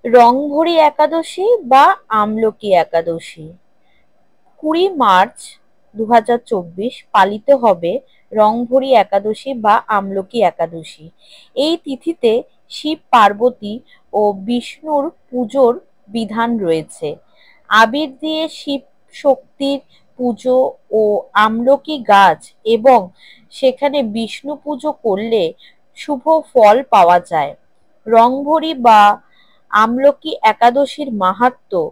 রংভরি একাদশী বা আমলকি একাদশী 20 মার্চ 2024 পালিত হবে রংভরি একাদশী বা আমলকি একাদশী। এই তিথিতে শিব পার্বতী ও বিষ্ণুর পুজোর বিধান রয়েছে। আবির দিয়ে শিব শক্তির পুজো ও আমলকি গাছ এবং সেখানে বিষ্ণু পুজো করলে শুভ ফল পাওয়া যায়। রংভরি বা আমলকি একাদশীর মাহাত্ম্য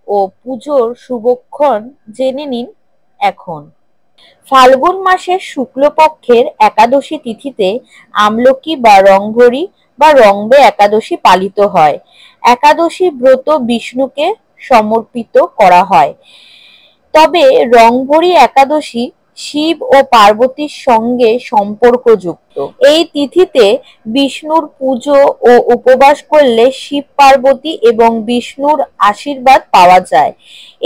ও পুজোর শুভক্ষণ জেনে নিন এখন। ফাল্গুন মাসের শুক্লপক্ষের একাদশী তিথিতে আমলকি বা রংভরি বা রংবে একাদশী পালিত হয়। একাদশী ব্রত বিষ্ণুকে সমর্পিত করা হয়। তবে রংভরি একাদশী শিব ও পার্বতীর সঙ্গে সম্পর্কযুক্ত। এই তিথিতে বিষ্ণুর পুজো ও উপবাস করলে শিব পার্বতী এবং বিষ্ণুর আশীর্বাদ পাওয়া যায়।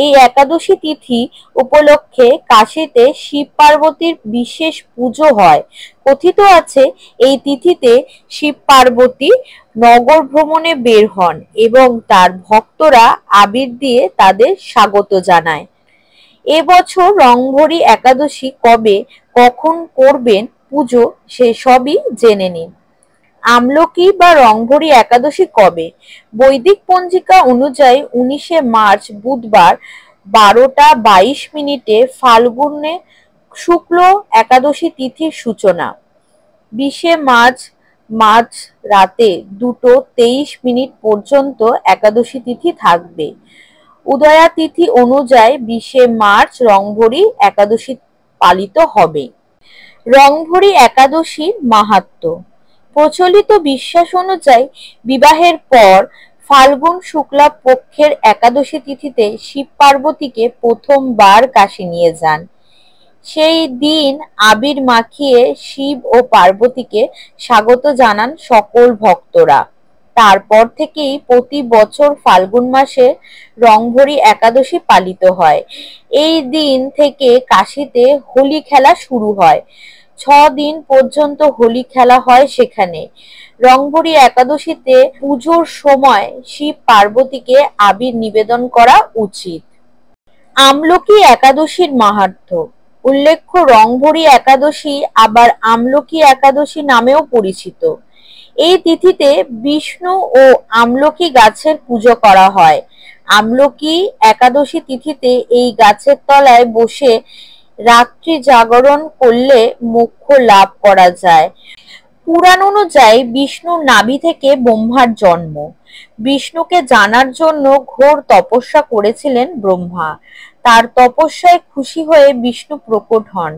এই একাদশী তিথি উপলক্ষে কাশীতে শিব পার্বতীর বিশেষ পুজো হয়। কথিত আছে এই তিথিতে শিব পার্বতী নগর ভ্রমণে বের হন এবং তার ভক্তরা আবির দিয়ে তাদের স্বাগত জানায়। এবছর রংভরি একাদশী কবে কখন করবেন পুজো সে সবই জেনে নিন। আমলকি বা রংভরি একাদশী কবে? বৈদিক পঞ্জিকা অনুযায়ী 19 মার্চ বুধবার 12:22 ফাল্গুনে শুক্ল একাদশী তিথির সূচনা। 20 মার্চ মাঝ রাতে 2:23 পর্যন্ত একাদশী তিথি থাকবে। উদয়া তিথি অনুযায়ী 20 মার্চ রংভরি একাদশী পালিত হবে। রংভরি একাদশীর মাহাত্ম্য। প্রচলিত বিশ্বাস অনুযায়ী বিবাহের পর ফাল্গুন শুক্লা পক্ষের একাদশী তিথিতে শিব পার্বতীকে প্রথমবার কাশী নিয়ে যান। সেই দিন আবির মাখিয়ে শিব ও পার্বতীকে স্বাগত জানান সকল ভক্তরা। তারপর থেকেই প্রতি বছর ফাল্গুন মাসে রংভরি একাদশী পালিত হয়। এই দিন থেকে কাশীতে হোলি খেলা শুরু হয়। 6 দিন পর্যন্ত হোলি খেলা হয় সেখানে। রংভরি একাদশীতে পুজোর সময় শিব পার্বতীকে আবির নিবেদন করা উচিত। আমলকি একাদশীর মাহাত্ম্য। উল্লেখ্য রংভরি একাদশী আবার আমলকি একাদশী নামেও পরিচিত। এই তিথিতে বিষ্ণু ও আমলকি গাছের পুজো করা হয়। আমলকি একাদশী তিথিতে এই গাছের তলায় বসে রাত্রি জাগরণ করলে মোক্ষ লাভ করা যায়। পুরাণ অনুযায়ী বিষ্ণুর নাভি থেকে ব্রহ্মার জন্ম। বিষ্ণুকে জানার জন্য ঘোর তপস্যা করেছিলেন ব্রহ্মা। তার তপস্যায় খুশি হয়ে বিষ্ণু প্রকট হন।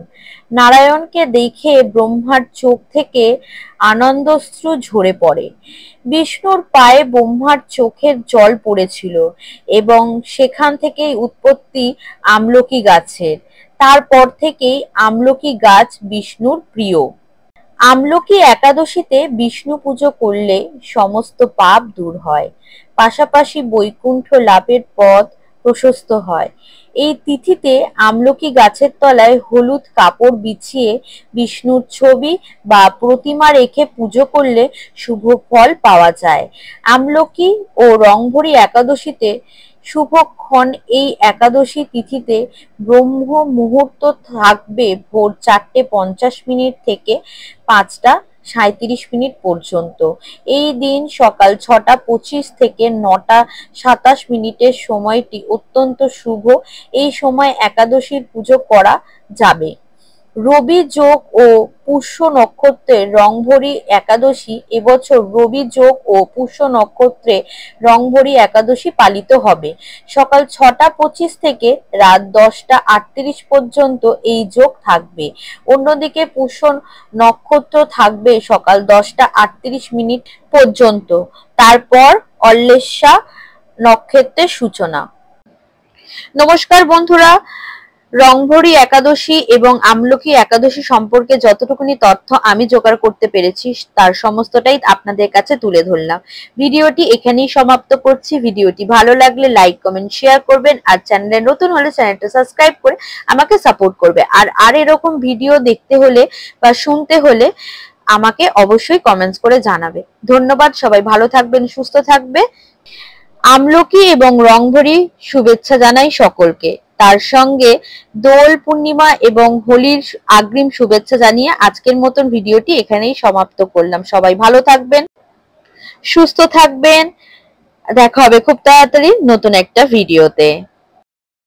নারায়ণকে দেখে ব্রহ্মার চোখ থেকে আনন্দাশ্রু ঝরে পড়ে। বিষ্ণুর পায়ে ব্রহ্মার চোখের জল পড়েছিল এবং সেখান থেকেই উৎপত্তি আমলকি গাছের। তারপর থেকেই আমলকি গাছ বিষ্ণুর প্রিয়। আমলকি একাদশীতে বিষ্ণু পুজো করলে সমস্ত পাপ দূর হয়, পাশাপাশি বৈকুণ্ঠ লাভের পথ প্রশস্ত হয়। এই তিথিতে আমলকি গাছের তলায় হলুদ কাপড় বিছিয়ে বিষ্ণুর ছবি বা প্রতিমা রেখে পুজো করলে শুভ ফল পাওয়া যায়। আমলকি ও রংভরি একাদশীতে শুভক্ষণ। এই একাদশী তিথিতে ব্রহ্ম মুহূর্ত থাকবে ভোর 4:50 থেকে 5:37 পর্যন্ত। এই দিন সকাল 6:25 থেকে 9:27 সময়টি অত্যন্ত শুভ। এই সময় একাদশীর পুজো করা যাবে। রবি যোগ ও পুষ্য নক্ষত্রের রংভরি একাদশী। এবছর রবি যোগ ও পুষ্য নক্ষত্রে রংভরি একাদশী পালিত হবে। সকাল 6:25 থেকে রাত 10:38 পর্যন্ত এই যোগ থাকবে। অন্যদিকে পুষ্য নক্ষত্র থাকবে সকাল 10:38 পর্যন্ত। তারপর অশ্লেষা নক্ষত্রের সূচনা। নমস্কার বন্ধুরা, রংভরি একাদশী এবং আমলকি একাদশী সম্পর্কে যতটুকুনি তথ্য আমি জোগাড় করতে পেরেছি তার সমস্তটাই আপনাদের কাছে তুলে ধরলাম। ভিডিওটি এখানেই সমাপ্ত করছি। ভিডিওটি ভালো লাগলে লাইক কমেন্ট শেয়ার করবেন, আর চ্যানেলে নতুন হলে চ্যানেলটা সাবস্ক্রাইব করে আমাকে সাপোর্ট করবে। আর এরকম ভিডিও দেখতে হলে বা শুনতে হলে আমাকে অবশ্যই কমেন্টস করে জানাবে। ধন্যবাদ, সবাই ভালো থাকবেন, সুস্থ থাকবে। আমলকি এবং রংভরি শুভেচ্ছা জানাই সকলকে। তার সঙ্গে দোল পূর্ণিমা এবং হোলির অগ্রিম শুভেচ্ছা জানিয়ে আজকের মতন ভিডিওটি এখানেই সমাপ্ত করলাম। সবাই ভালো থাকবেন, সুস্থ থাকবেন। দেখা হবে খুব তাড়াতাড়ি নতুন একটা ভিডিওতে।